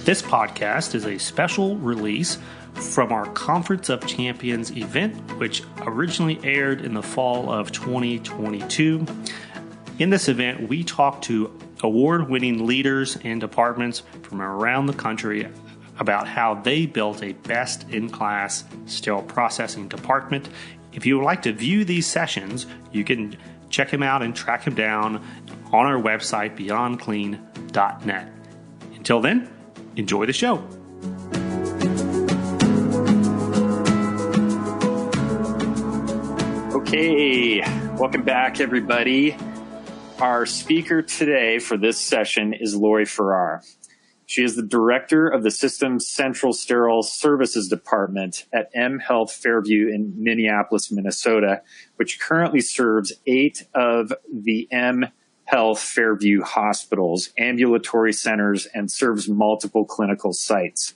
This podcast is a special release from our Conference of Champions event, which originally aired in the fall of 2022. In this event, we talk to award-winning leaders and departments from around the country about how they built a best-in-class sterile processing department. If you would like to view these sessions, you can check him out and track him down on our website, beyondclean.net. Until then, enjoy the show. Okay, welcome back, everybody. Our speaker today for this session is Lori Farrar. She is the director of the System's Central Sterile Services Department at M Health Fairview in Minneapolis, Minnesota, which currently serves 8 of the M Health Fairview hospitals, ambulatory centers, and serves multiple clinical sites.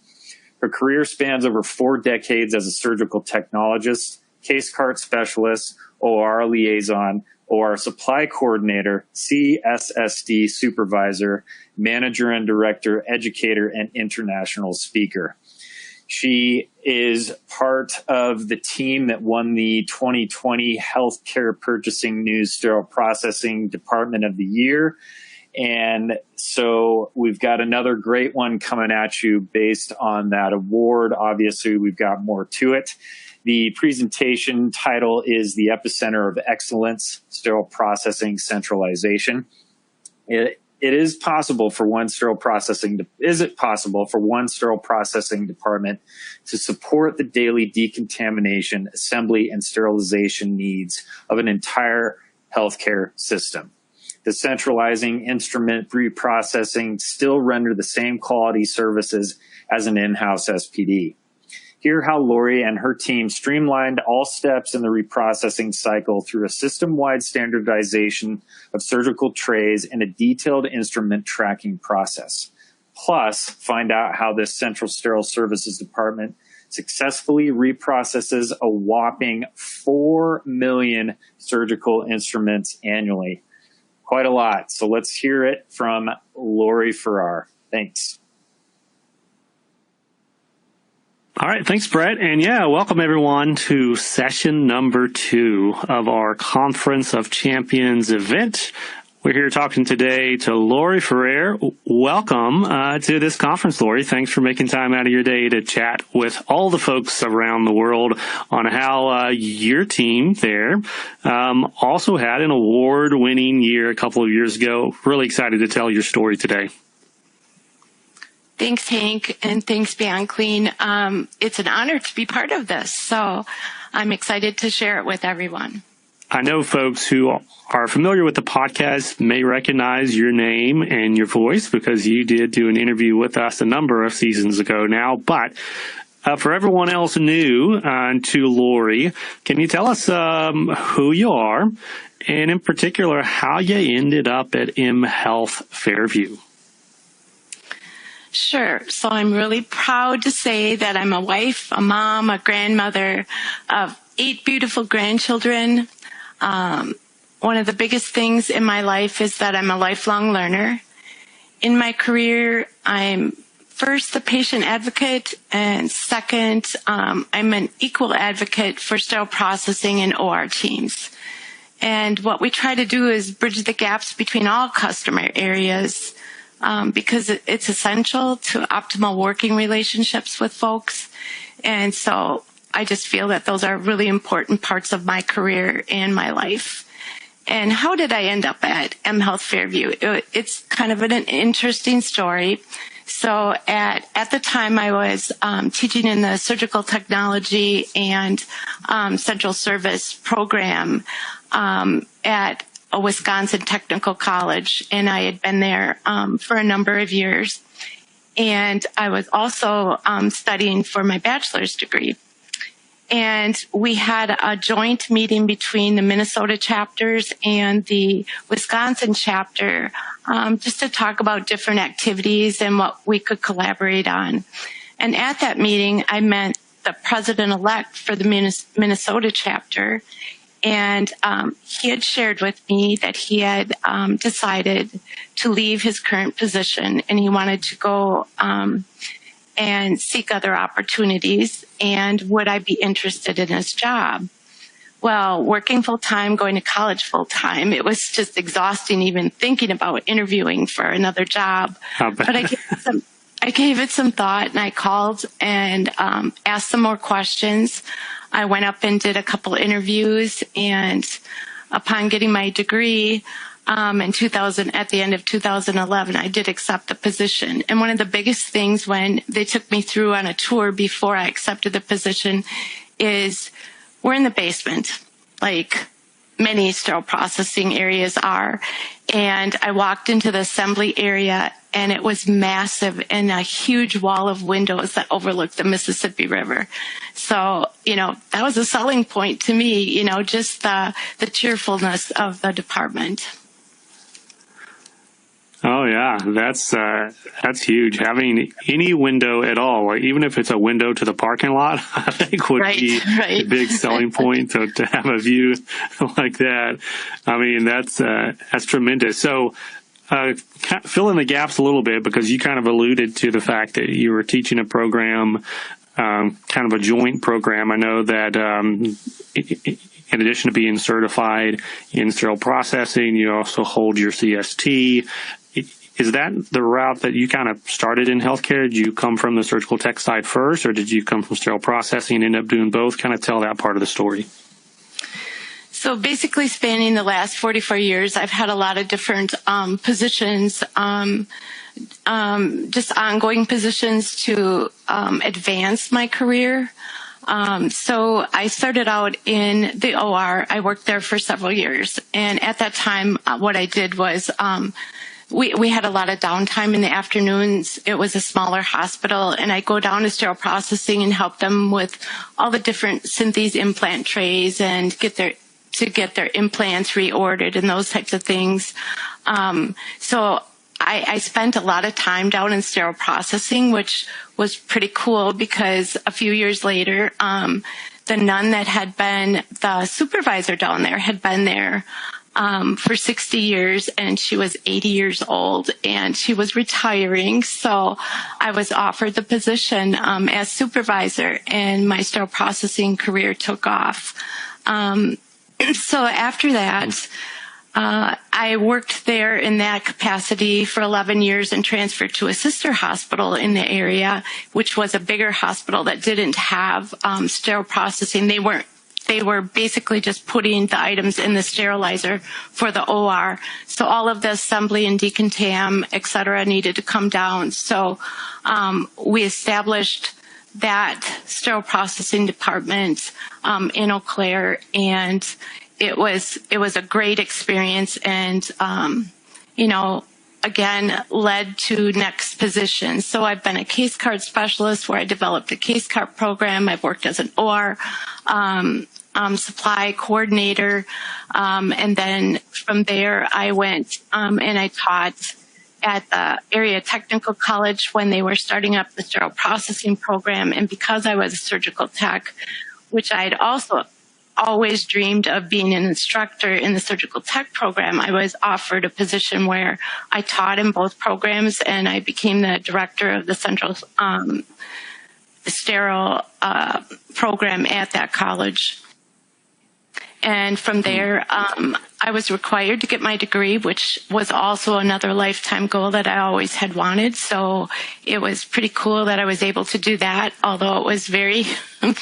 Her career spans over 4 decades as a surgical technologist, case cart specialist, OR liaison, OR supply coordinator, CSSD supervisor, manager and director, educator, and international speaker. She is part of the team that won the 2020 Healthcare Purchasing News Sterile Processing Department of the Year. And so we've got another great one coming at you based on that award. Obviously, we've got more to it. The presentation title is The Epicenter of Excellence, Sterile Processing Centralization. Is it possible for one sterile processing department to support the daily decontamination, assembly, and sterilization needs of an entire healthcare system? Does centralizing instrument reprocessing still render the same quality services as an in-house SPD? Hear how Lori and her team streamlined all steps in the reprocessing cycle through a system-wide standardization of surgical trays and a detailed instrument tracking process. Plus, find out how this Central Sterile Services Department successfully reprocesses a whopping 4 million surgical instruments annually. Quite a lot. So let's hear it from Lori Farrar. Thanks. All right. Thanks, Brett. And welcome everyone to session number 2 of our Conference of Champions event. We're here talking today to Lori Farrar. Welcome to this conference, Lori. Thanks for making time out of your day to chat with all the folks around the world on how your team there also had an award-winning year a couple of years ago. Really excited to tell your story today. Thanks, Hank, and thanks, Beyond Clean. It's an honor to be part of this, so I'm excited to share it with everyone. I know folks who are familiar with the podcast may recognize your name and your voice because you did do an interview with us a number of seasons ago now. But for everyone else new to Lori, can you tell us who you are and in particular how you ended up at M Health Fairview? Sure. So I'm really proud to say that I'm a wife, a mom, a grandmother of 8 beautiful grandchildren. One of the biggest things in my life is that I'm a lifelong learner. In my career, I'm first the patient advocate, and second, I'm an equal advocate for sterile processing and OR teams. And what we try to do is bridge the gaps between all customer areas because it's essential to optimal working relationships with folks. And so I just feel that those are really important parts of my career and my life. And how did I end up at M Health Fairview? It's kind of an interesting story. So at the time I was teaching in the surgical technology and central service program at a Wisconsin technical college, and I had been there for a number of years. And I was also studying for my bachelor's degree. And we had a joint meeting between the Minnesota chapters and the Wisconsin chapter just to talk about different activities and what we could collaborate on. And at that meeting, I met the president-elect for the Minnesota chapter. And he had shared with me that he had decided to leave his current position, and he wanted to go and seek other opportunities, and would I be interested in his job? Well, working full-time, going to college full-time, it was just exhausting even thinking about interviewing for another job. But I gave it some thought, and I called and asked some more questions. I went up and did a couple interviews, and upon getting my degree in 2000, at the end of 2011, I did accept the position. And one of the biggest things when they took me through on a tour before I accepted the position is we're in the basement, like many sterile processing areas are. And I walked into the assembly area, and it was massive and a huge wall of windows that overlooked the Mississippi River. So, that was a selling point to me, just the cheerfulness of the department. Oh yeah, that's huge. Having any window at all, even if it's a window to the parking lot, I think would be a big selling point to have a view like that. I mean, that's tremendous. So, fill in the gaps a little bit, because you kind of alluded to the fact that you were teaching a program, kind of a joint program. I know that in addition to being certified in sterile processing, you also hold your CST. Is that the route that you kind of started in healthcare? Did you come from the surgical tech side first, or did you come from sterile processing and end up doing both? Kind of tell that part of the story. So basically spanning the last 44 years, I've had a lot of different positions, just ongoing positions to advance my career. So I started out in the OR. I worked there for several years. And at that time, what I did was we had a lot of downtime in the afternoons. It was a smaller hospital, and I go down to sterile processing and help them with all the different Synthes implant trays and get their implants reordered and those types of things. So I spent a lot of time down in sterile processing, which was pretty cool, because a few years later, the nun that had been the supervisor down there had been there for 60 years, and she was 80 years old, and she was retiring. So I was offered the position as supervisor, and my sterile processing career took off. So after that, I worked there in that capacity for 11 years and transferred to a sister hospital in the area, which was a bigger hospital that didn't have sterile processing. They were basically just putting the items in the sterilizer for the OR. So all of the assembly and decontam, et cetera, needed to come down. So we established that sterile processing department in Eau Claire, and it was a great experience, and again, led to next positions. So I've been a case card specialist, where I developed a case card program. I've worked as an OR supply coordinator, and then from there I went and I taught at the area technical college when they were starting up the sterile processing program. And because I was a surgical tech, which I had also always dreamed of being an instructor in the surgical tech program, I was offered a position where I taught in both programs, and I became the director of the central sterile program at that college. And from there, I was required to get my degree, which was also another lifetime goal that I always had wanted. So it was pretty cool that I was able to do that, although it was very,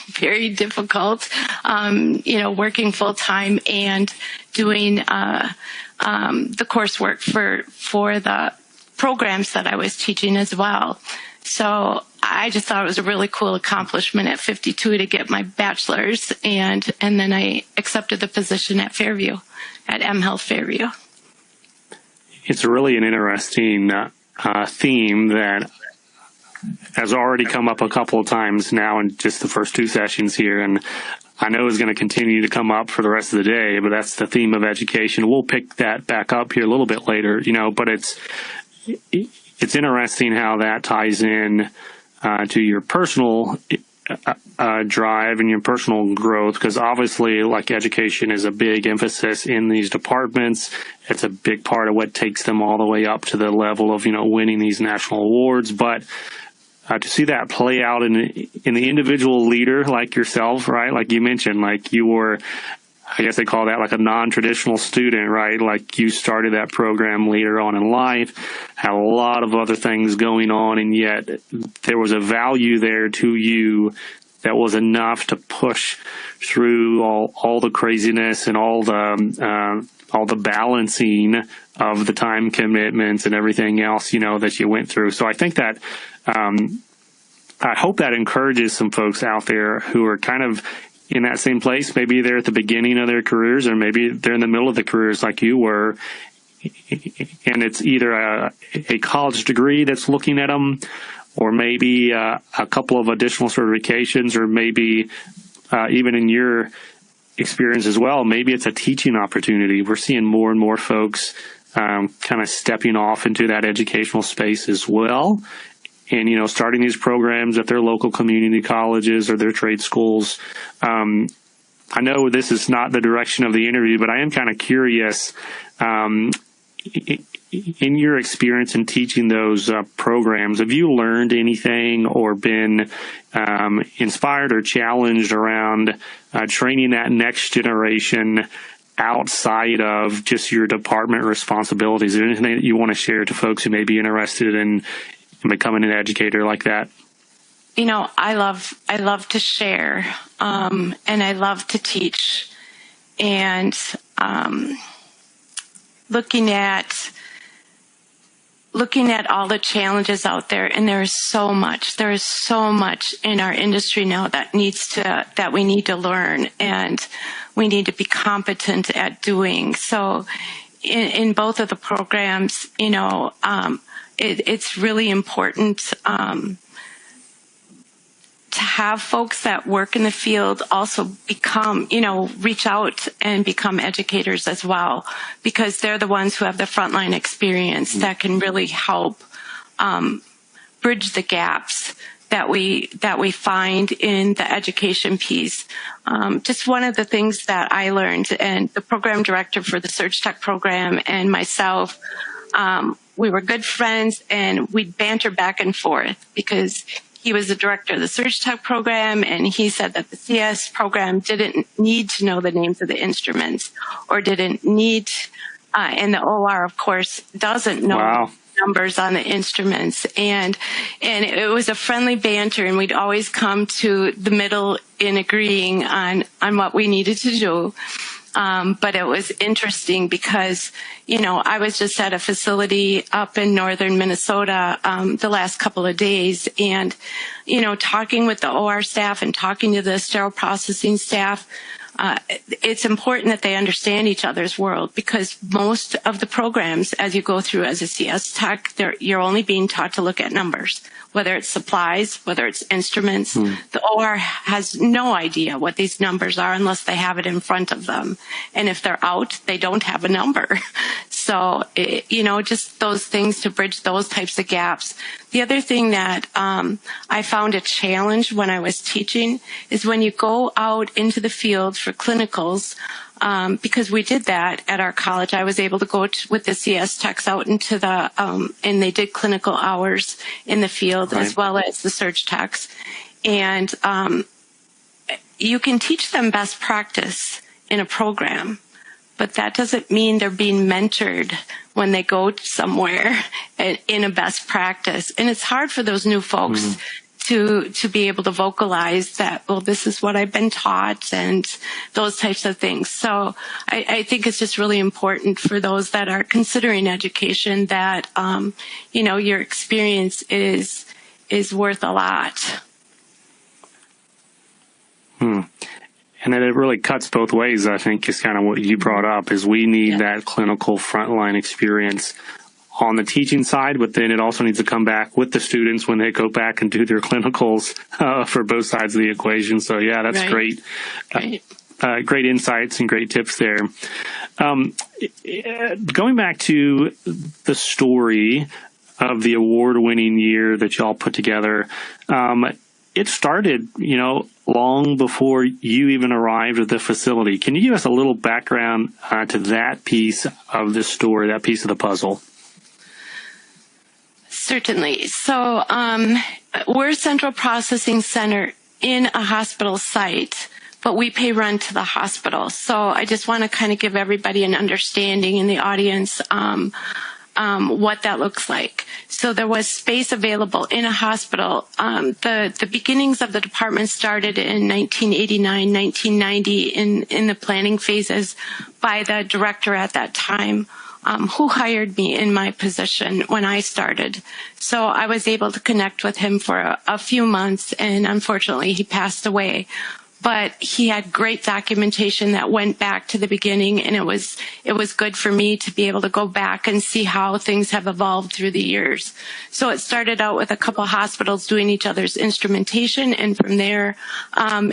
very difficult, working full time and doing the coursework for the programs that I was teaching as well. So I just thought it was a really cool accomplishment at 52 to get my bachelor's, and then I accepted the position at Fairview, at M Health Fairview. It's really an interesting theme that has already come up a couple of times now in just the first two sessions here, and I know is going to continue to come up for the rest of the day, but that's the theme of education. We'll pick that back up here a little bit later, but it's interesting how that ties in to your personal drive and your personal growth? Because obviously, like, education is a big emphasis in these departments. It's a big part of what takes them all the way up to the level of, winning these national awards. But to see that play out in the individual leader like yourself, right? Like you mentioned, like you were, I guess they call that like a non-traditional student, right? Like you started that program later on in life, had a lot of other things going on, and yet there was a value there to you that was enough to push through all the craziness and all the balancing of the time commitments and everything else, that you went through. So I think that, I hope that encourages some folks out there who are kind of in that same place. Maybe they're at the beginning of their careers, or maybe they're in the middle of the careers like you were, and it's either a college degree that's looking at them, or maybe a couple of additional certifications, or maybe even in your experience as well, maybe it's a teaching opportunity. We're seeing more and more folks kind of stepping off into that educational space as well. And, starting these programs at their local community colleges or their trade schools. I know this is not the direction of the interview, but I am kind of curious, in your experience in teaching those programs, have you learned anything or been inspired or challenged around training that next generation outside of just your department responsibilities? Is there anything that you want to share to folks who may be interested in becoming an educator like that? I love to share, and I love to teach, and looking at all the challenges out there, and there is so much in our industry now that we need to learn, and we need to be competent at doing. So in both of the programs, it's really important to have folks that work in the field also become, reach out and become educators as well, because they're the ones who have the frontline experience that can really help bridge the gaps that we find in the education piece. Just one of the things that I learned, and the program director for the Surge Tech program and myself, we were good friends, and we'd banter back and forth because he was the director of the Surge Tech program, and he said that the CS program didn't need to know the names of the instruments, or didn't need, and the OR, of course, doesn't know numbers on the instruments. And it was a friendly banter, and we'd always come to the middle in agreeing on what we needed to do. But it was interesting because, I was just at a facility up in northern Minnesota the last couple of days, and, talking with the OR staff and talking to the sterile processing staff, it's important that they understand each other's world, because most of the programs, as you go through as a CS tech, you're only being taught to look at numbers, whether it's supplies, whether it's instruments. The OR has no idea what these numbers are unless they have it in front of them. And if they're out, they don't have a number. So, just those things to bridge those types of gaps. The other thing that I found a challenge when I was teaching is when you go out into the field for clinicals, because we did that at our college. I was able to go with the CS techs out into the, and they did clinical hours in the field, as well as the surge techs. And you can teach them best practice in a program, but that doesn't mean they're being mentored when they go somewhere in a best practice. And it's hard for those new folks to be able to vocalize that, well, this is what I've been taught, and those types of things. So I think it's just really important for those that are considering education that, your experience is worth a lot. And then it really cuts both ways, I think, is kind of what you brought up, is we need that clinical frontline experience on the teaching side, but then it also needs to come back with the students when they go back and do their clinicals for both sides of the equation. So, yeah, that's great. Great insights and great tips there. Going back to the story of the award-winning year that y'all put together, it started, long before you even arrived at the facility. Can you give us a little background to that piece of the story, that piece of the puzzle? Certainly. So we're a central processing center in a hospital site, but we pay rent to the hospital. So I just want to kind of give everybody an understanding in the audience what that looks like. So there was space available in a hospital. The beginnings of the department started in 1989, 1990 in the planning phases by the director at that time, who hired me in my position when I started. So I was able to connect with him for a few months, and unfortunately he passed away. But he had great documentation that went back to the beginning, and it was good for me to be able to go back and see how things have evolved through the years. So it started out with a couple hospitals doing each other's instrumentation, and from there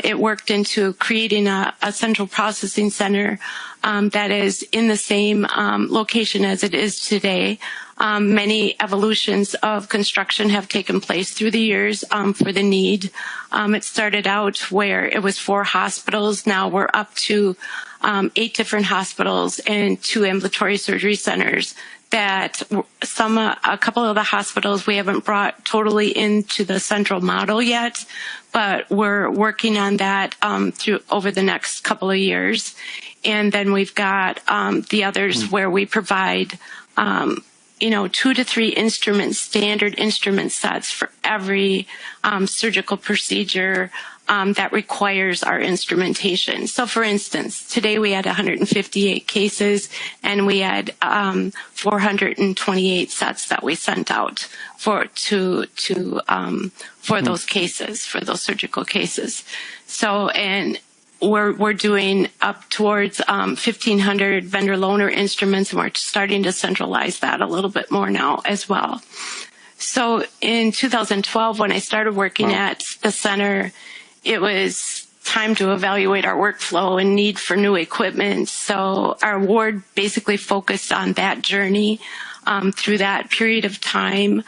it worked into creating a central processing center that is in the same location as it is today. Many evolutions of construction have taken place through the years for the need. It started out where it was 4 hospitals. Now we're up to 8 different hospitals and 2 ambulatory surgery centers. That a couple of the hospitals we haven't brought totally into the central model yet, but we're working on that through over the next couple of years. And then we've got the others where we provide 2 to 3 standard instrument sets for every surgical procedure that requires our instrumentation. So for instance, today we had 158 cases and we had 428 sets that we sent out for those cases, for those surgical cases. So, and we're doing up towards 1,500 vendor loaner instruments, and we're starting to centralize that a little bit more now as well. So in 2012, when I started working at the center, it was time to evaluate our workflow and need for new equipment. So our ward basically focused on that journey through that period of time,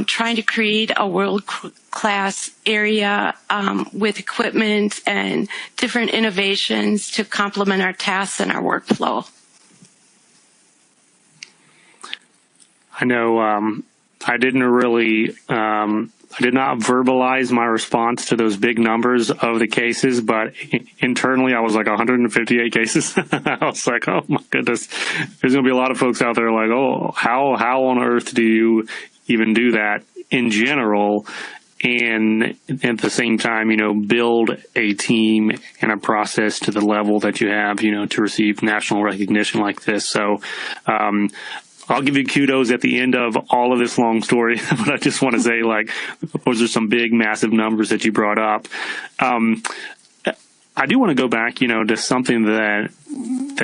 trying to create a world-class area with equipment and different innovations to complement our tasks and our workflow. I know I did not verbalize my response to those big numbers of the cases, but internally I was like 158 cases. I was like, oh my goodness, there's going to be a lot of folks out there like, oh, how on earth do you even do that in general? And at the same time, build a team and a process to the level that you have, to receive national recognition like this. So, I'll give you kudos at the end of all of this long story, but I just want to say, those are some big, massive numbers that you brought up. I do want to go back, to something that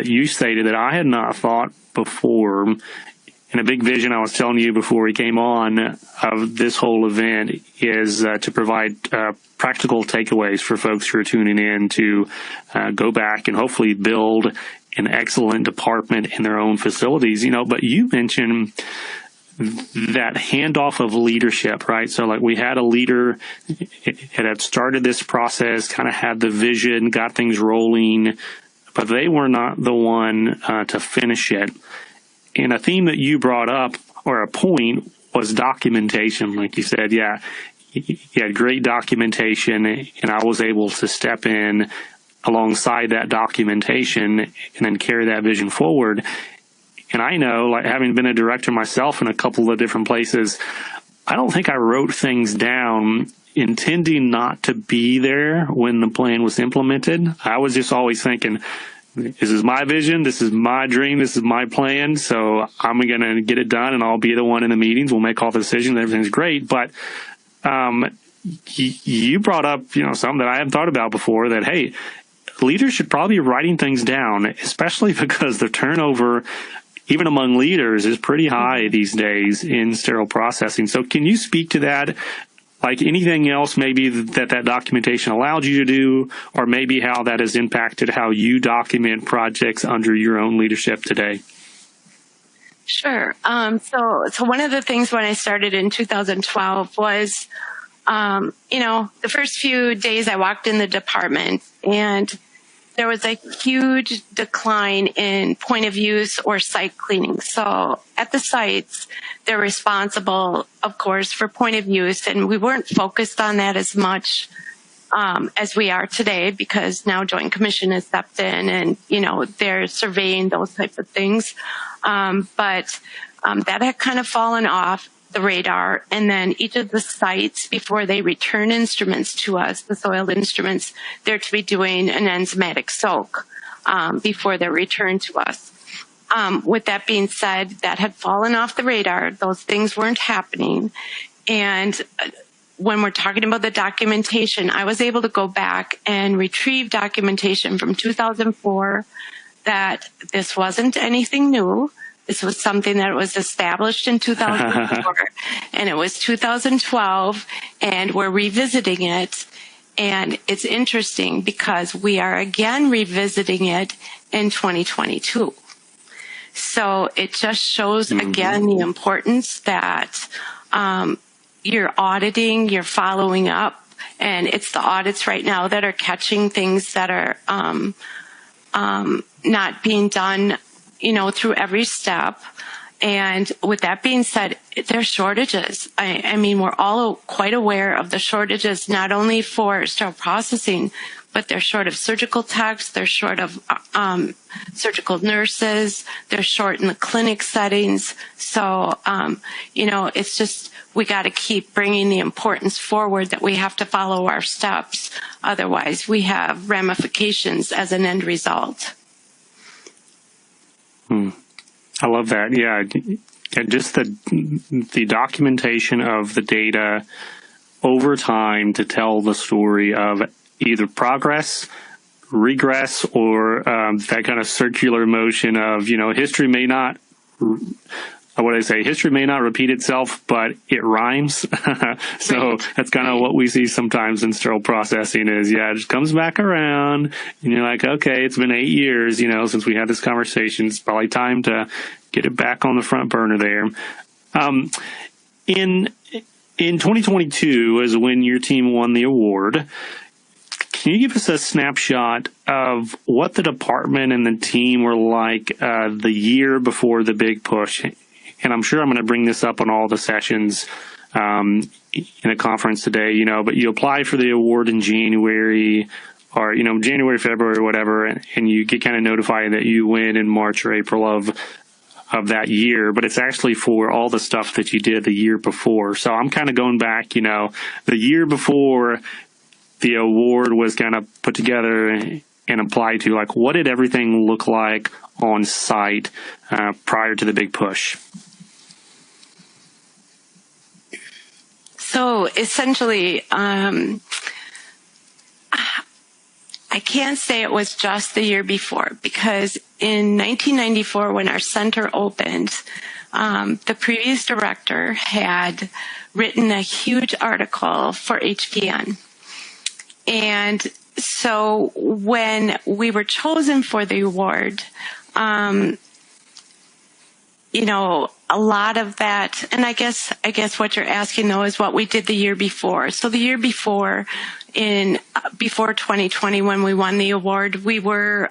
you stated that I had not thought before. And a big vision I was telling you before we came on of this whole event is to provide practical takeaways for folks who are tuning in to go back and hopefully build an excellent department in their own facilities, but you mentioned that handoff of leadership, right? So we had a leader that had started this process, kind of had the vision, got things rolling, but they were not the one to finish it. And a theme that you brought up, or a point, was documentation. Like you said, you had great documentation, and I was able to step in alongside that documentation and then carry that vision forward. And I know, having been a director myself in a couple of different places, I don't think I wrote things down intending not to be there when the plan was implemented. I was just always thinking, this is my vision, this is my dream, this is my plan, so I'm going to get it done and I'll be the one in the meetings. We'll make all the decisions, everything's great. But you brought up, something that I hadn't thought about before, that, hey, leaders should probably be writing things down, especially because the turnover, even among leaders, is pretty high these days in sterile processing. So can you speak to that? Like anything else maybe that documentation allowed you to do, or maybe how that has impacted how you document projects under your own leadership today? Sure. So one of the things when I started in 2012 was The first few days I walked in the department, and there was a huge decline in point of use or site cleaning. So at the sites, they're responsible, of course, for point of use, and we weren't focused on that as much as we are today, because now Joint Commission has stepped in and, they're surveying those types of things. But that had kind of fallen off the radar. And then each of the sites, before they return instruments to us, the soiled instruments, they're to be doing an enzymatic soak before they're returned to us. With that being said, that had fallen off the radar. Those things weren't happening. And when we're talking about the documentation, I was able to go back and retrieve documentation from 2004 that this wasn't anything new. This was something that was established in 2004, and it was 2012, and we're revisiting it. And it's interesting because we are again revisiting it in 2022. So it just shows again the importance that you're auditing, you're following up, and it's the audits right now that are catching things that are not being done, through every step. And with that being said, there's shortages. I mean, we're all quite aware of the shortages, not only for sterile processing, but they're short of surgical techs, they're short of surgical nurses, they're short in the clinic settings. So, it's just, we got to keep bringing the importance forward that we have to follow our steps. Otherwise, we have ramifications as an end result. I love that. Yeah. Just the documentation of the data over time to tell the story of either progress, regress, or that kind of circular motion of, history may not, history may not repeat itself, but it rhymes. So right. That's kind of what we see sometimes in sterile processing is, it just comes back around and you're like, okay, it's been 8 years, since we had this conversation. It's probably time to get it back on the front burner there. In 2022 is when your team won the award. Can you give us a snapshot of what the department and the team were like the year before the big push? And I'm sure I'm going to bring this up on all the sessions in a conference today, but you apply for the award in January or, January, February, whatever, and you get kind of notified that you win in March or April of that year, but it's actually for all the stuff that you did the year before. So I'm kind of going back, the year before the award was kind of put together and applied to, like, what did everything look like on site prior to the big push? So essentially, I can't say it was just the year before, because in 1994, when our center opened, the previous director had written a huge article for HPN. And so when we were chosen for the award, a lot of that, and I guess what you're asking though is what we did the year before. So the year before, before 2020, when we won the award, we were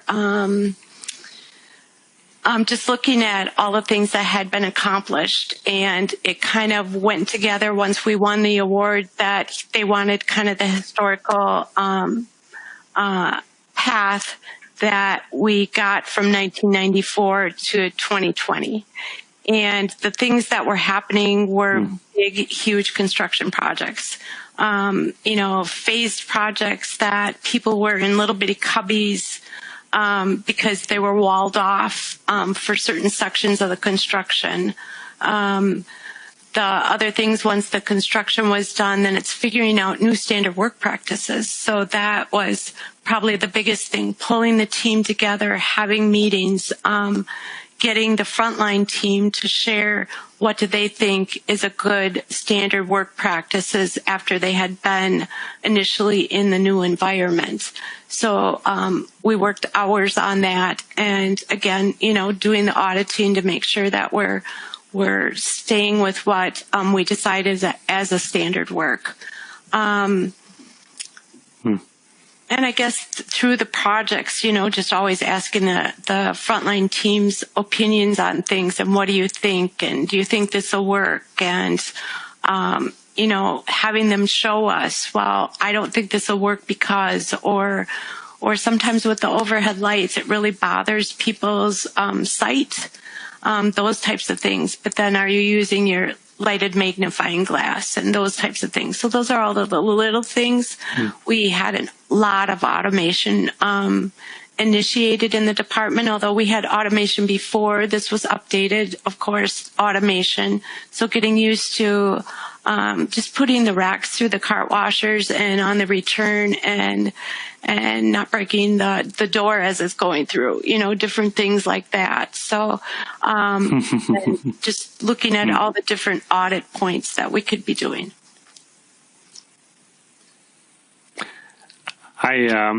just looking at all the things that had been accomplished, and it kind of went together once we won the award that they wanted kind of the historical path that we got from 1994 to 2020. And the things that were happening were big, huge construction projects, phased projects that people were in little bitty cubbies because they were walled off for certain sections of the construction. The other things, once the construction was done, then it's figuring out new standard work practices. So that was probably the biggest thing, pulling the team together, having meetings, getting the frontline team to share what do they think is a good standard work practices after they had been initially in the new environment. So we worked hours on that, and again, doing the auditing to make sure that we're staying with what we decided as a standard work. And I guess through the projects, just always asking the frontline teams opinions on things and what do you think and do you think this will work? And, having them show us, well, I don't think this will work because, or sometimes with the overhead lights, it really bothers people's sight, those types of things. But then are you using your lighted magnifying glass and those types of things? So those are all the little things. We had a lot of automation initiated in the department, although we had automation before this was updated, of course, automation. So getting used to just putting the racks through the cart washers and on the return and not breaking the door as it's going through, different things like that. So just looking at all the different audit points that we could be doing. I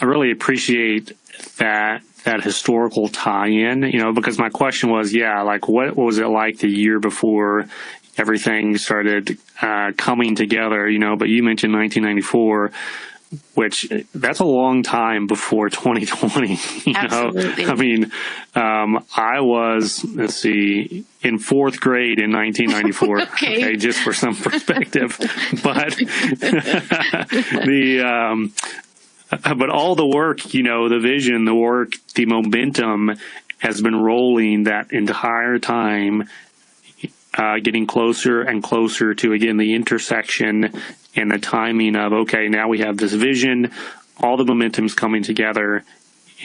really appreciate that historical tie-in, because my question was, what was it like the year before everything started coming together, but you mentioned 1994, which that's a long time before 2020, Absolutely. I mean, I was, in fourth grade in 1994, okay, just for some perspective, but but all the work, the vision, the work, the momentum has been rolling that entire time, getting closer and closer to, again, the intersection and the timing of, okay, now we have this vision, all the momentum's coming together.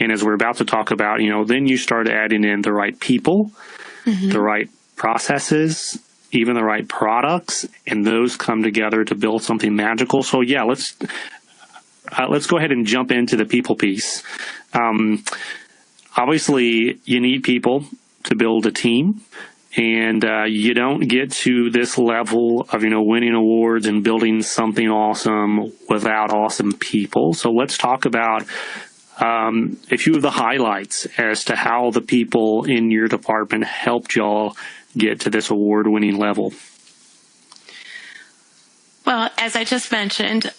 And as we're about to talk about, then you start adding in the right people, the right processes, even the right products, and those come together to build something magical. So yeah, let's go ahead and jump into the people piece. Obviously, you need people to build a team. And you don't get to this level of, winning awards and building something awesome without awesome people. So let's talk about a few of the highlights as to how the people in your department helped y'all get to this award-winning level. Well, as I just mentioned,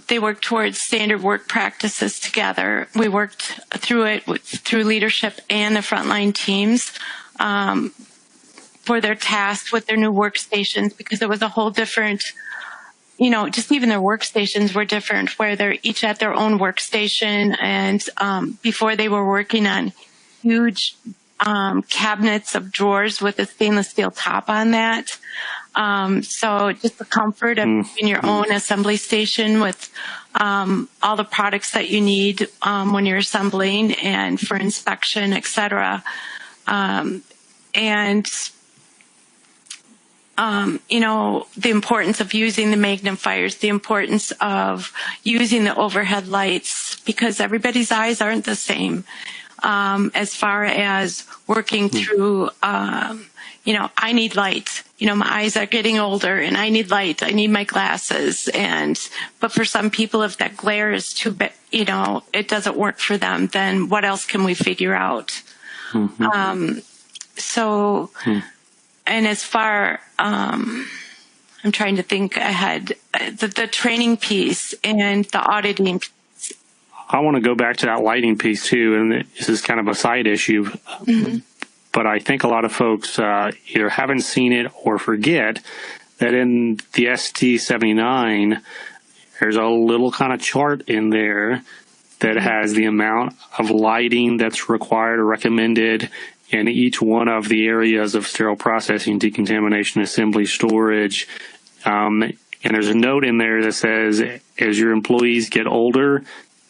they worked towards standard work practices together. We worked through it through leadership and the frontline teams. For their tasks with their new workstations, because it was a whole different, just even their workstations were different, where they're each at their own workstation. And before they were working on huge cabinets of drawers with a stainless steel top on that. So just the comfort of in your own assembly station with all the products that you need when you're assembling and for inspection, et cetera. The importance of using the magnifiers, the importance of using the overhead lights, because everybody's eyes aren't the same. As far as working through, I need light. My eyes are getting older and I need light. I need my glasses. But for some people, if that glare is too big, it doesn't work for them, then what else can we figure out? And as far, I'm trying to think ahead, the training piece and the auditing piece. I want to go back to that lighting piece too, and this is kind of a side issue, but I think a lot of folks either haven't seen it or forget that in the ST79, there's a little kind of chart in there that has the amount of lighting that's required or recommended in each one of the areas of sterile processing, decontamination, assembly, storage. And there's a note in there that says, as your employees get older,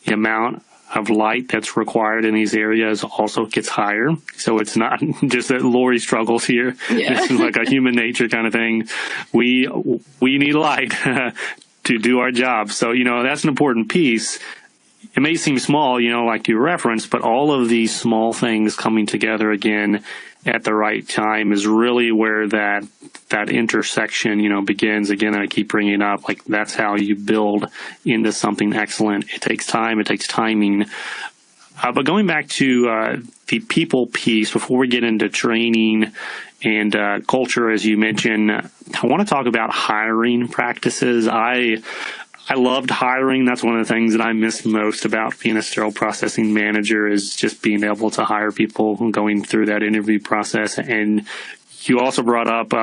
the amount of light that's required in these areas also gets higher. So it's not just that Lori struggles here. Yeah. It's like a human nature kind of thing. We need light to do our job. So, that's an important piece. It may seem small, like you referenced, but all of these small things coming together again at the right time is really where that intersection, begins. Again, I keep bringing it up, like that's how you build into something excellent. It takes time, it takes timing. But going back to the people piece, before we get into training and culture, as you mentioned. I want to talk about hiring practices. I loved hiring. That's one of the things that I missed most about being a sterile processing manager, is just being able to hire people and going through that interview process. And you also brought up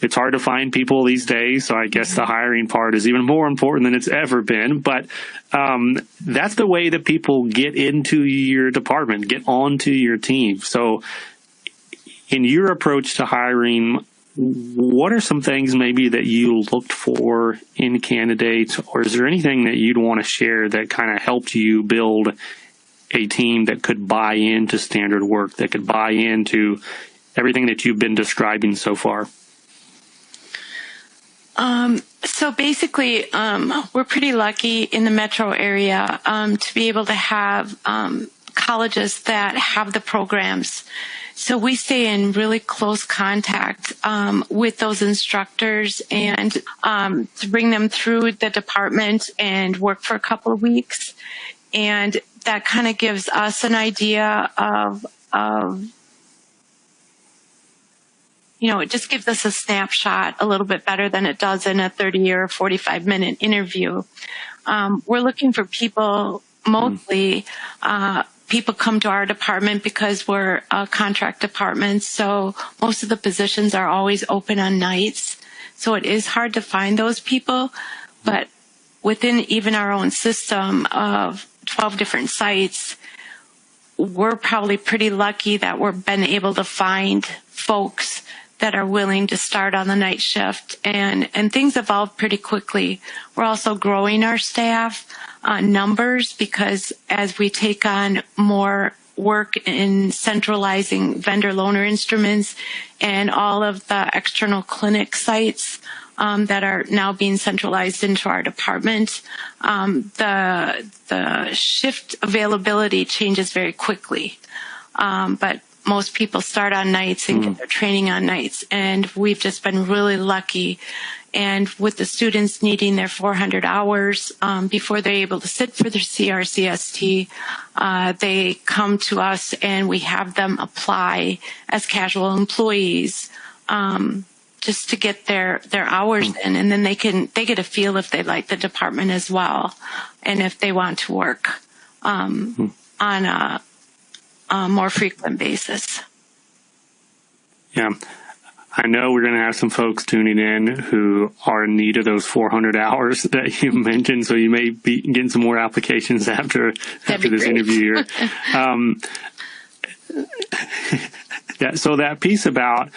it's hard to find people these days, so I guess the hiring part is even more important than it's ever been. But that's the way that people get into your department, get onto your team. So in your approach to hiring, what are some things maybe that you looked for in candidates, or is there anything that you'd want to share that kind of helped you build a team that could buy into standard work, that could buy into everything that you've been describing so far? So basically, we're pretty lucky in the metro area to be able to have colleges that have the programs. So we stay in really close contact with those instructors and to bring them through the department and work for a couple of weeks. And that kind of gives us an idea of it just gives us a snapshot a little bit better than it does in a 30 or 45-minute interview. We're looking for people, mostly people come to our department because we're a contract department, so most of the positions are always open on nights. So it is hard to find those people, but within even our own system of 12 different sites, we're probably pretty lucky that we've been able to find folks that are willing to start on the night shift, and things evolve pretty quickly. We're also growing our staff numbers, because as we take on more work in centralizing vendor loaner instruments and all of the external clinic sites that are now being centralized into our department, the shift availability changes very quickly. But most people start on nights and get their training on nights. And we've just been really lucky. And with the students needing their 400 hours before they're able to sit for their CRCST, they come to us and we have them apply as casual employees just to get their hours in. And then they get a feel if they like the department as well, and if they want to work on a more frequent basis. Yeah. I know we're going to have some folks tuning in who are in need of those 400 hours that you mentioned, so you may be getting some more applications after this interview here. So that piece about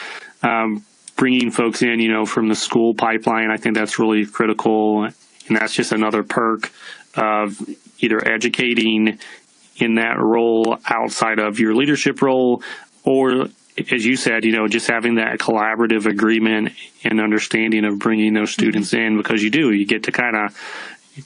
bringing folks in, from the school pipeline, I think that's really critical, and that's just another perk of either educating in that role outside of your leadership role, or, as you said, just having that collaborative agreement and understanding of bringing those students in, because you get to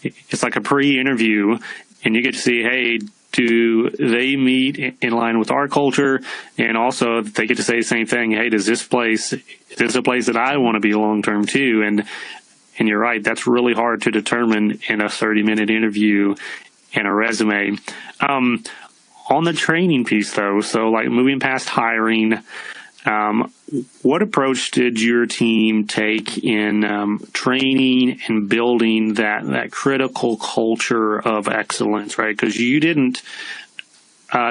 it's like a pre-interview, and you get to see, hey, do they meet in line with our culture? And also they get to say the same thing. Hey, is this a place that I want to be long-term too? And you're right. That's really hard to determine in a 30-minute interview and a resume. On the training piece, though, so like moving past hiring, what approach did your team take in training and building that critical culture of excellence, right? Because you didn't,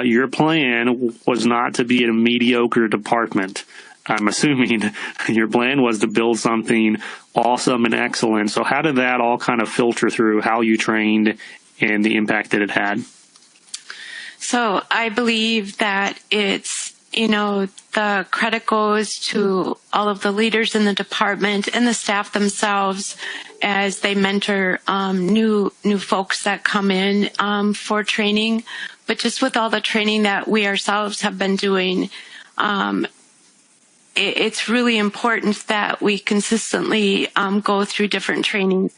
your plan was not to be a mediocre department. I'm assuming your plan was to build something awesome and excellent. So how did that all kind of filter through how you trained and the impact that it had? So I believe that it's, the credit goes to all of the leaders in the department and the staff themselves as they mentor new folks that come in for training. But just with all the training that we ourselves have been doing, it's really important that we consistently go through different trainings.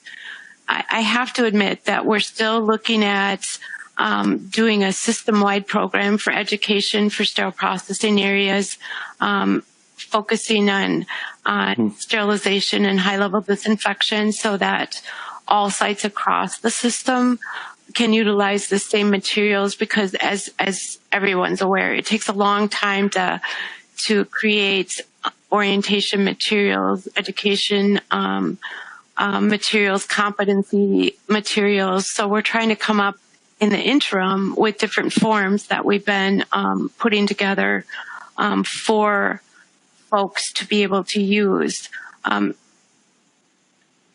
I have to admit that we're still looking at doing a system-wide program for education for sterile processing areas, focusing on sterilization and high-level disinfection, so that all sites across the system can utilize the same materials, because as everyone's aware, it takes a long time to create orientation materials, education materials, competency materials. So we're trying to come up in the interim with different forms that we've been putting together for folks to be able to use.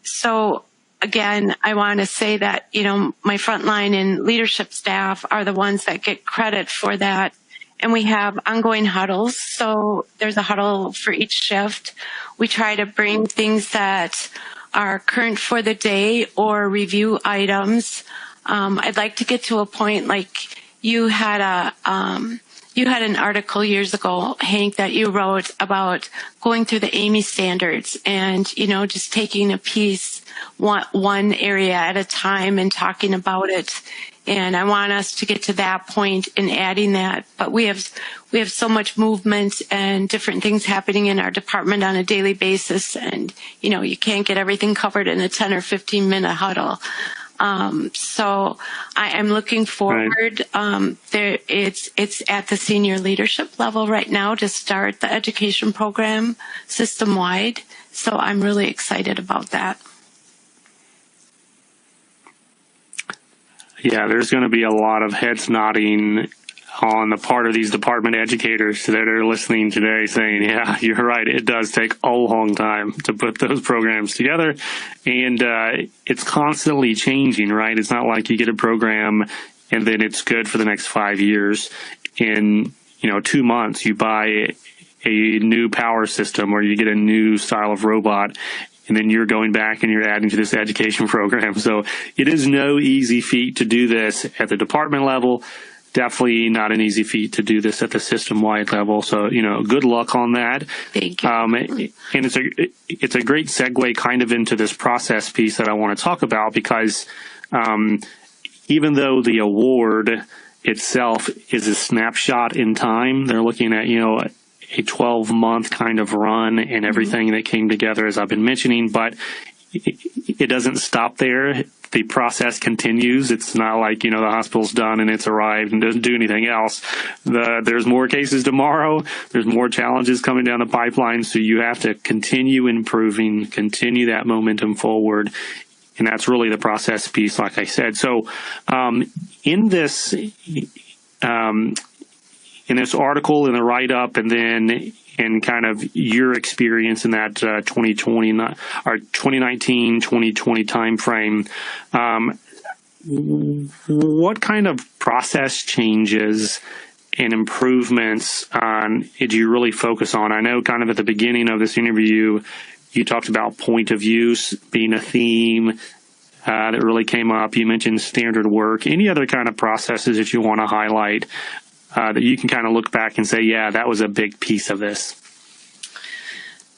So again, I want to say that, my frontline and leadership staff are the ones that get credit for that. And we have ongoing huddles. So there's a huddle for each shift. We try to bring things that are current for the day or review items. I'd like to get to a point like you had an article years ago, Hank, that you wrote about going through the AMI standards and, just taking a piece, one area at a time and talking about it. And I want us to get to that point in adding that. But we have so much movement and different things happening in our department on a daily basis. And, you can't get everything covered in a 10 or 15 minute huddle. So I am looking forward. Right. It's at the senior leadership level right now to start the education program system wide. So I'm really excited about that. Yeah, there's going to be a lot of heads nodding on the part of these department educators that are listening today saying, yeah, you're right. It does take a long time to put those programs together. And it's constantly changing, right? It's not like you get a program and then it's good for the next 5 years. In, 2 months, you buy a new power system or you get a new style of robot. And then you're going back and you're adding to this education program. So it is no easy feat to do this at the department level. Definitely not an easy feat to do this at the system-wide level. So, good luck on that. Thank you. And it's a great segue kind of into this process piece that I want to talk about because even though the award itself is a snapshot in time, they're looking at, a 12-month kind of run and everything that came together, as I've been mentioning, but it doesn't stop there. The process continues. It's not like, the hospital's done and it's arrived and doesn't do anything else. There's more cases tomorrow. There's more challenges coming down the pipeline. So you have to continue improving, continue that momentum forward. And that's really the process piece, like I said. So in this article, in the write-up, and then in kind of your experience in that 2020 or 2019, 2020 timeframe, what kind of process changes and improvements did you really focus on? I know kind of at the beginning of this interview, you talked about point of use being a theme that really came up. You mentioned standard work. Any other kind of processes that you want to highlight that you can kind of look back and say, yeah, that was a big piece of this?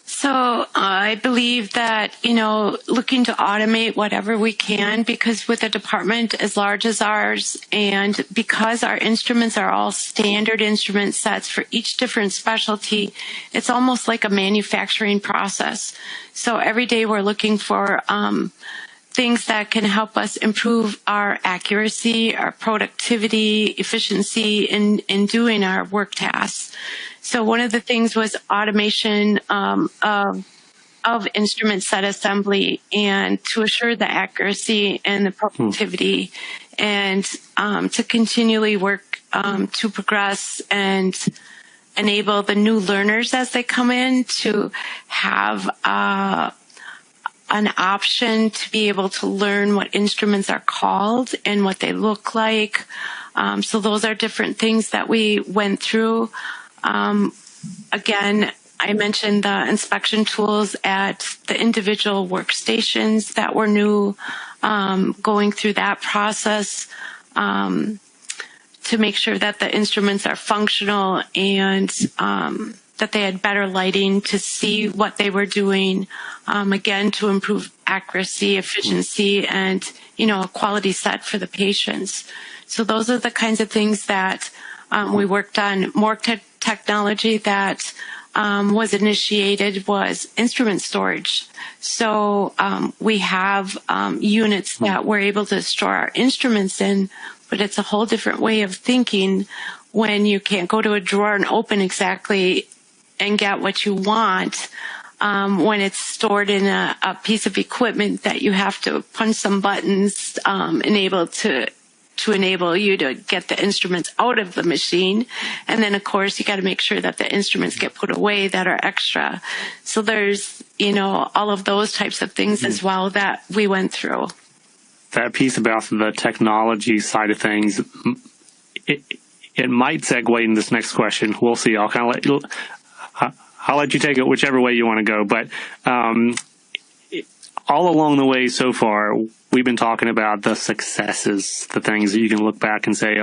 So I believe that, looking to automate whatever we can, because with a department as large as ours, and because our instruments are all standard instrument sets for each different specialty, it's almost like a manufacturing process. So every day we're looking for things that can help us improve our accuracy, our productivity, efficiency in doing our work tasks. So one of the things was automation of instrument set assembly, and to assure the accuracy and the productivity, and to continually work to progress and enable the new learners as they come in to have an option to be able to learn what instruments are called and what they look like. So those are different things that we went through. Again, I mentioned the inspection tools at the individual workstations that were new, going through that process to make sure that the instruments are functional and that they had better lighting to see what they were doing, again, to improve accuracy, efficiency, and, a quality set for the patients. So those are the kinds of things that we worked on. More technology that was initiated was instrument storage. So we have units that we're able to store our instruments in, but it's a whole different way of thinking when you can't go to a drawer and open exactly and get what you want when it's stored in a piece of equipment that you have to punch some buttons to enable you to get the instruments out of the machine. And then, of course, you got to make sure that the instruments get put away that are extra. So there's, all of those types of things as well that we went through. That piece about the technology side of things, it might segue into this next question. We'll see. I'll let you take it whichever way you want to go. But all along the way so far, we've been talking about the successes, the things that you can look back and say,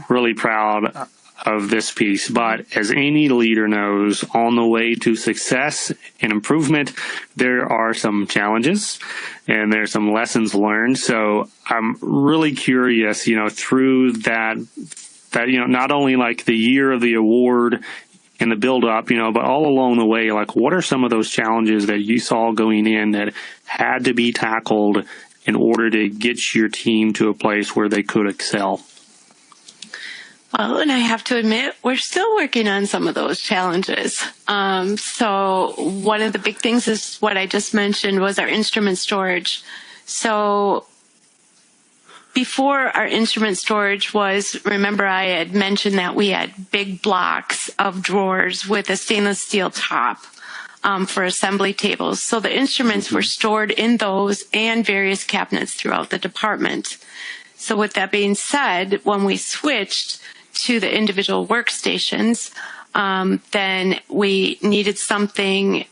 really proud of this piece. But as any leader knows, on the way to success and improvement, there are some challenges and there's some lessons learned. So I'm really curious, through that, not only like the year of the award and the build up, but all along the way, like what are some of those challenges that you saw going in that had to be tackled in order to get your team to a place where they could excel? Well, and I have to admit, we're still working on some of those challenges. So one of the big things is what I just mentioned was our instrument storage. So before our instrument storage remember I had mentioned that we had big blocks of drawers with a stainless steel top for assembly tables. So the instruments were stored in those and various cabinets throughout the department. So with that being said, when we switched to the individual workstations, then we needed something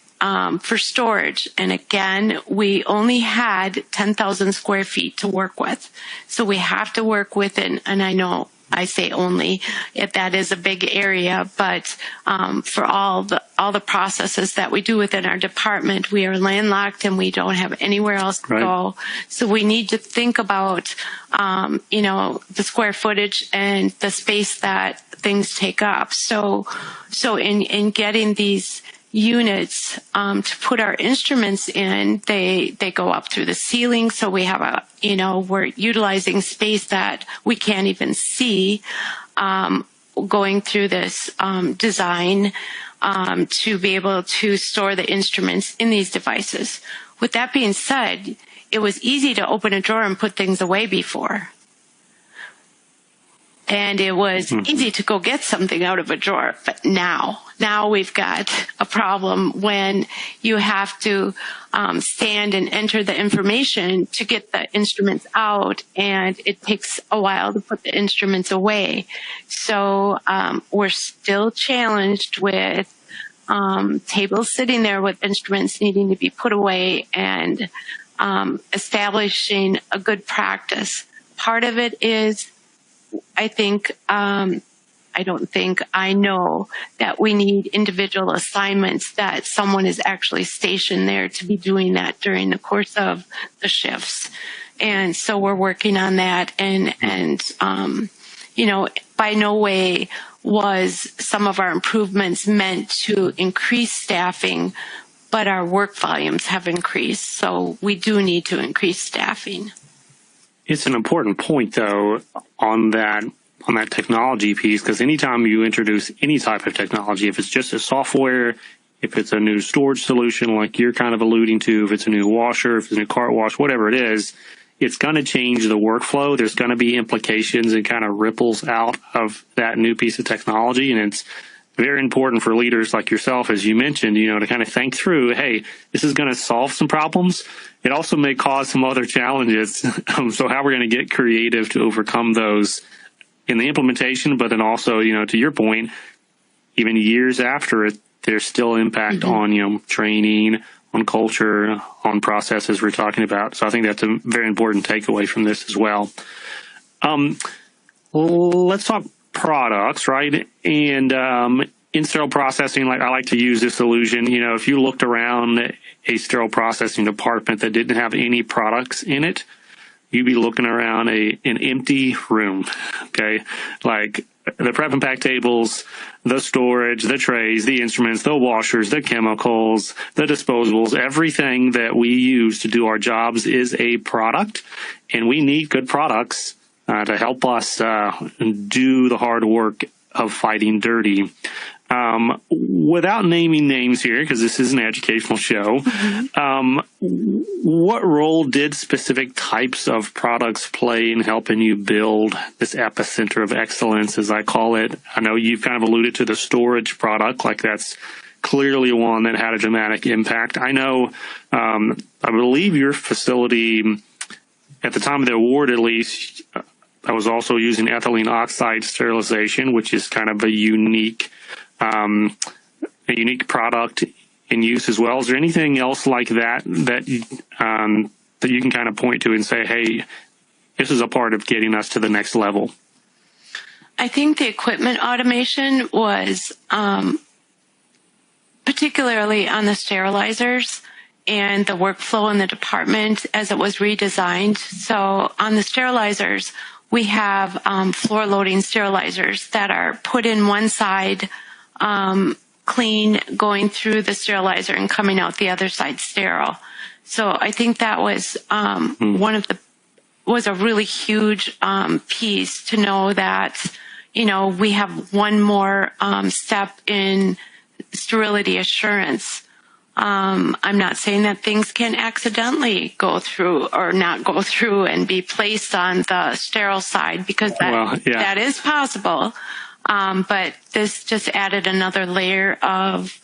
for storage. And again, we only had 10,000 square feet to work with. So we have to work within, and I know I say only, if that is a big area, but for all the processes that we do within our department, we are landlocked and we don't have anywhere else to go. So we need to think about, the square footage and the space that things take up. So in getting these units to put our instruments in, they go up through the ceiling. So we have we're utilizing space that we can't even see, going through this design to be able to store the instruments in these devices. With that being said, it was easy to open a drawer and put things away before. And it was easy to go get something out of a drawer. But now we've got a problem when you have to stand and enter the information to get the instruments out, and it takes a while to put the instruments away. So we're still challenged with tables sitting there with instruments needing to be put away and establishing a good practice. Part of it is, I know that we individual individual assignments that someone is actually stationed there to be doing that during the course of the shifts. And so we're working on that, and by no way was some of our improvements meant to increase staffing, but our work volumes have increased. So we do need to increase staffing. It's an important point, though, on that technology piece, because anytime you introduce any type of technology, if it's just a software, if it's a new storage solution like you're kind of alluding to, if it's a new washer, if it's a new cart wash, whatever it is, it's going to change the workflow. There's going to be implications and kind of ripples out of that new piece of technology. And it's very important for leaders like yourself, as you mentioned, to kind of think through, hey, this is going to solve some problems. It also may cause some other challenges. So how we're going to get creative to overcome those in the implementation, but then also, to your point, even years after it, there's still impact on, training, on culture, on processes we're talking about. So I think that's a very important takeaway from this as well. Let's talk products, right? And in sterile processing, I like to use this illusion, if you looked around a sterile processing department that didn't have any products in it, you'd be looking around an empty room, okay? Like the prep and pack tables, the storage, the trays, the instruments, the washers, the chemicals, the disposables, everything that we use to do our jobs is a product, and we need good products to help us do the hard work of fighting dirty. Without naming names here, because this is an educational show, what role did specific types of products play in helping you build this epicenter of excellence, as I call it? I know you've kind of alluded to the storage product, like that's clearly one that had a dramatic impact. I know, I believe your facility, at the time of the award at least, I was also using ethylene oxide sterilization, which is kind of a unique product in use as well. Is there anything else like that that you can kind of point to and say, hey, this is a part of getting us to the next level? I think the equipment automation was particularly on the sterilizers and the workflow in the department as it was redesigned. So on the sterilizers, we have floor loading sterilizers that are put in one side clean, going through the sterilizer and coming out the other side sterile. So I think that was was a really huge piece to know that, we have one more step in sterility assurance. I'm not saying that things can accidentally go through or not go through and be placed on the sterile side, because that is possible. But this just added another layer of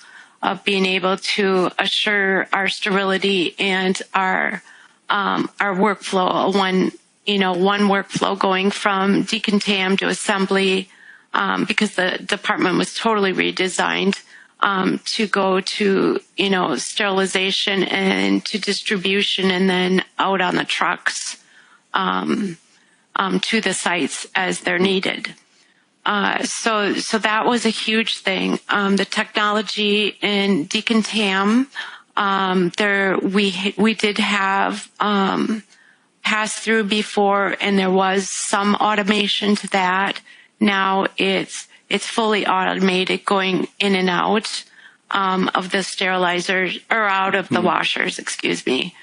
being able to assure our sterility and our workflow, one workflow going from decontam to assembly, because the department was totally redesigned, to go to, sterilization and to distribution, and then out on the trucks, to the sites as they're needed. So that was a huge thing. The technology in decontam, we did have, pass through before, and there was some automation to that. Now it's fully automated, going in and out, of the sterilizers, or out of the washers, excuse me.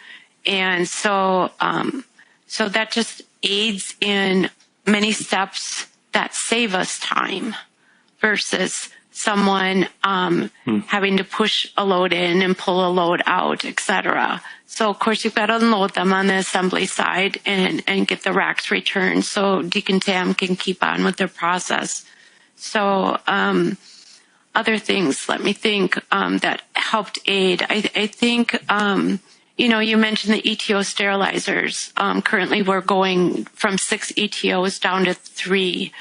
And so that just aids in many steps that save us time versus someone having to push a load in and pull a load out, etc. So, of course, you've got to unload them on the assembly side and get the racks returned so decontam can keep on with their process. So other things, let me think, that helped aid. I think, you mentioned the ETO sterilizers. Currently, we're going from 6 ETOs down to 3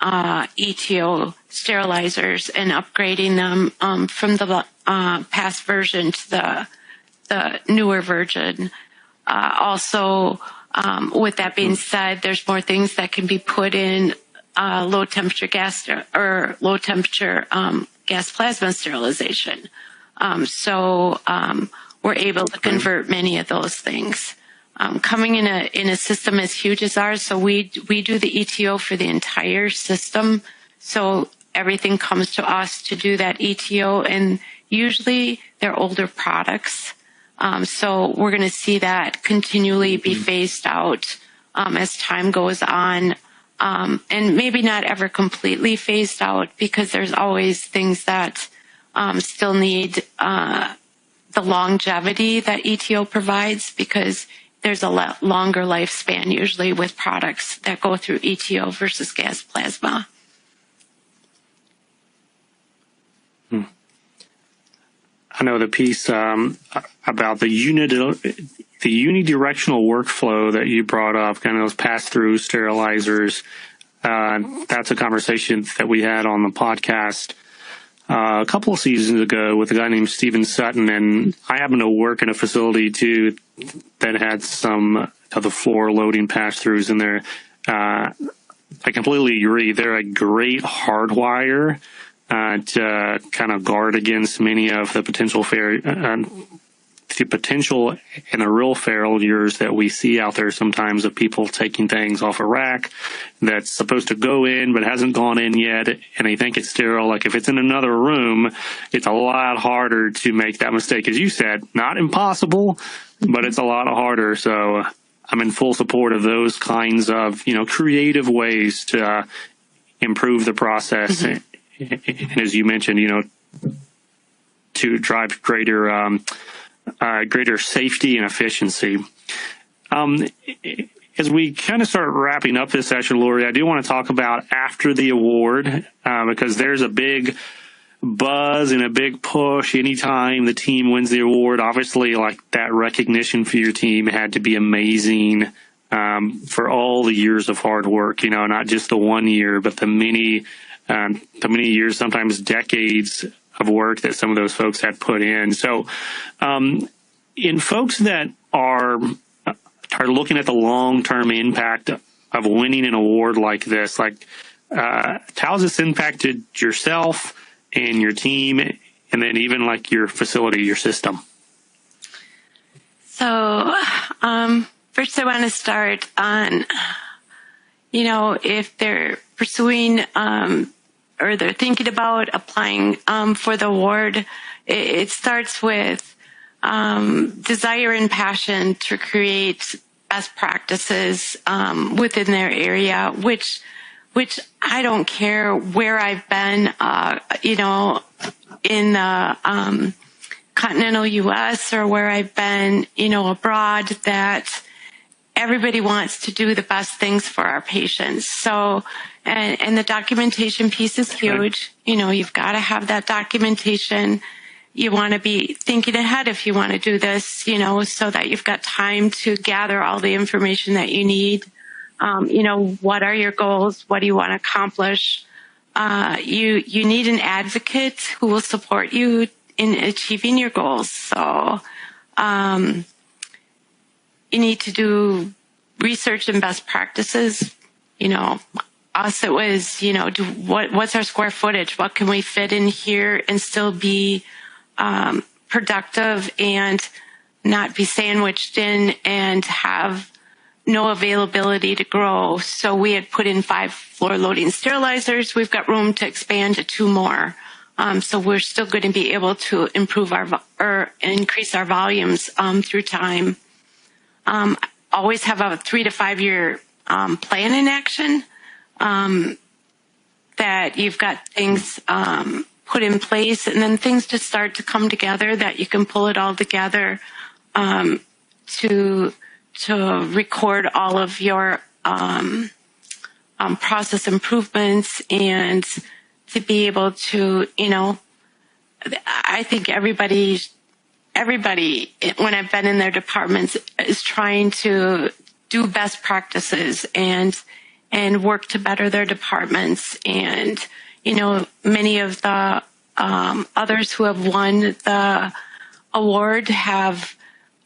ETO sterilizers and upgrading them from the past version to the newer version. Also, with that being said, there's more things that can be put in low temperature gas or low temperature gas plasma sterilization. So we're able to convert many of those things. Coming in a system as huge as ours, so we do the ETO for the entire system. So everything comes to us to do that ETO, and usually they're older products. So we're going to see that continually be phased out as time goes on, and maybe not ever completely phased out, because there's always things that still need the longevity that ETO provides, because there's a lot longer lifespan usually with products that go through ETO versus gas plasma. I know the piece about the unidirectional workflow that you brought up, kind of those pass-through sterilizers. That's a conversation that we had on the podcast a couple of seasons ago with a guy named Steven Sutton, and I happen to work in a facility too that had some of the floor loading pass-throughs in there. I completely agree. They're a great hardwire to kind of guard against many of the potential and the real failures that we see out there sometimes, of people taking things off a rack that's supposed to go in but hasn't gone in yet, and they think it's sterile. Like, if it's in another room, it's a lot harder to make that mistake. As you said, not impossible, but it's a lot harder. So I'm in full support of those kinds of, creative ways to improve the process and as you mentioned, to drive greater safety and efficiency. As we kind of start wrapping up this session, Lori, I do want to talk about after the award, because there's a big buzz and a big push anytime the team wins the award. Obviously, like, that recognition for your team had to be amazing, for all the years of hard work, not just the 1 year, but the many years, sometimes decades of work that some of those folks had put in. So, in folks that are looking at the long-term impact of winning an award like this, how has this impacted yourself and your team, and then even like your facility, your system? So, first I want to start on, if they're pursuing or they're thinking about applying for the award, it starts with desire and passion to create best practices within their area, which I don't care where I've been, in the continental U.S. or where I've been, abroad, that everybody wants to do the best things for our patients. So, and the documentation piece is huge. You've got to have that documentation. You want to be thinking ahead if you want to do this, so that you've got time to gather all the information that you need. What are your goals? What do you want to accomplish? You need an advocate who will support you in achieving your goals. So, you need to do research and best practices. Us, it was, what's our square footage? What can we fit in here and still be productive and not be sandwiched in and have no availability to grow? So we had put in 5 floor loading sterilizers. We've got room to expand to 2 more. So we're still going to be able to improve increase our volumes through time. Always have a 3 to 5 year plan in action, that you've got things put in place, and then things just start to come together that you can pull it all together to record all of your process improvements, and to be able to, I think everybody, when I've been in their departments, is trying to do best practices and work to better their departments. And, many of the others who have won the award have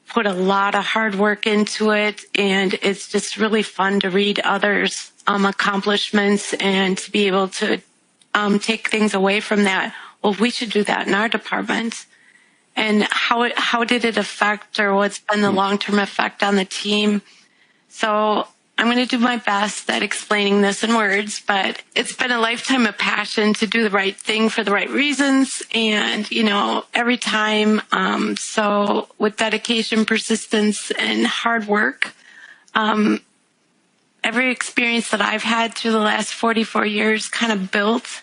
put a lot of hard work into it, and it's just really fun to read others' accomplishments and to be able to take things away from that. Well, we should do that in our department. And how did it affect, or what's been the long-term effect on the team? So I'm going to do my best at explaining this in words, but it's been a lifetime of passion to do the right thing for the right reasons. And, every time, so with dedication, persistence, and hard work, every experience that I've had through the last 44 years kind of built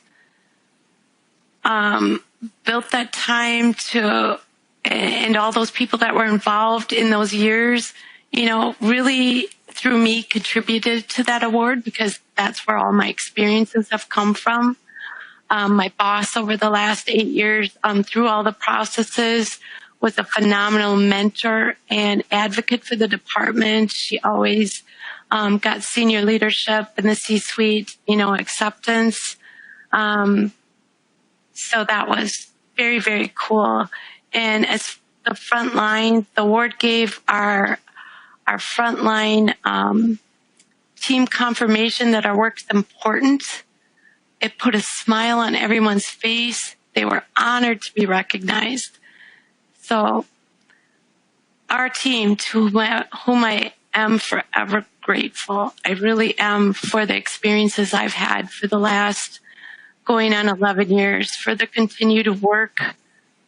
that time to, and all those people that were involved in those years, really through me contributed to that award, because that's where all my experiences have come from. My boss over the last 8 years, through all the processes, was a phenomenal mentor and advocate for the department. She always got senior leadership in the C-suite, acceptance. So that was very, very cool. And as the front line, the award gave our frontline team confirmation that our work's important. It put a smile on everyone's face. They were honored to be recognized. So our team, to whom I am forever grateful, I really am, for the experiences I've had for the last going on 11 years, for the continued work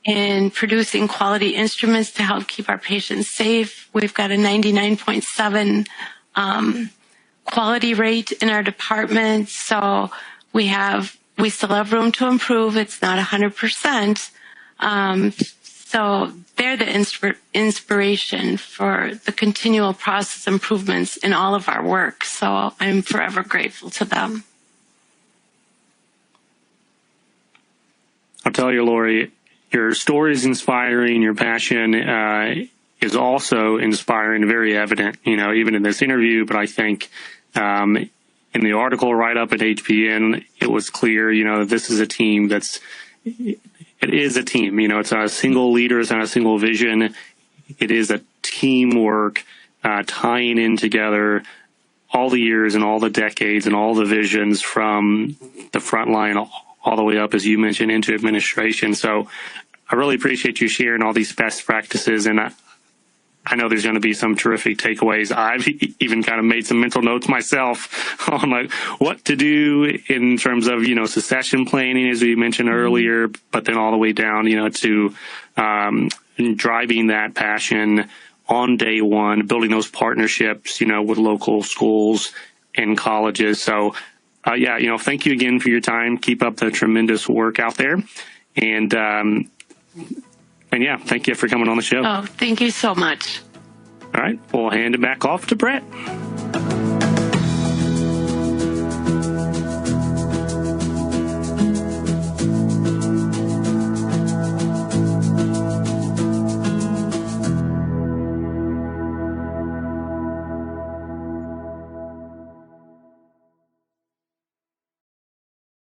in producing quality instruments to help keep our patients safe. We've got a 99.7 quality rate in our department. So we have we still have room to improve. It's not 100%. So they're the inspiration for the continual process improvements in all of our work. So I'm forever grateful to them. I'll tell you, Lori, your story is inspiring. Your passion is also inspiring and very evident, even in this interview. But I think in the article write-up at HPN, it was clear, that this is a team it is a team. It's not a single leader. It's not a single vision. It is a teamwork tying in together all the years and all the decades and all the visions from the front line all the way up, as you mentioned, into administration. So I really appreciate you sharing all these best practices. And I know there's going to be some terrific takeaways. I've even kind of made some mental notes myself on like what to do in terms of, succession planning, as we mentioned earlier, but then all the way down, to driving that passion on day one, building those partnerships, with local schools and colleges. So, thank you again for your time. Keep up the tremendous work out there. And thank you for coming on the show. Oh, thank you so much. All right, we'll hand it back off to Brett.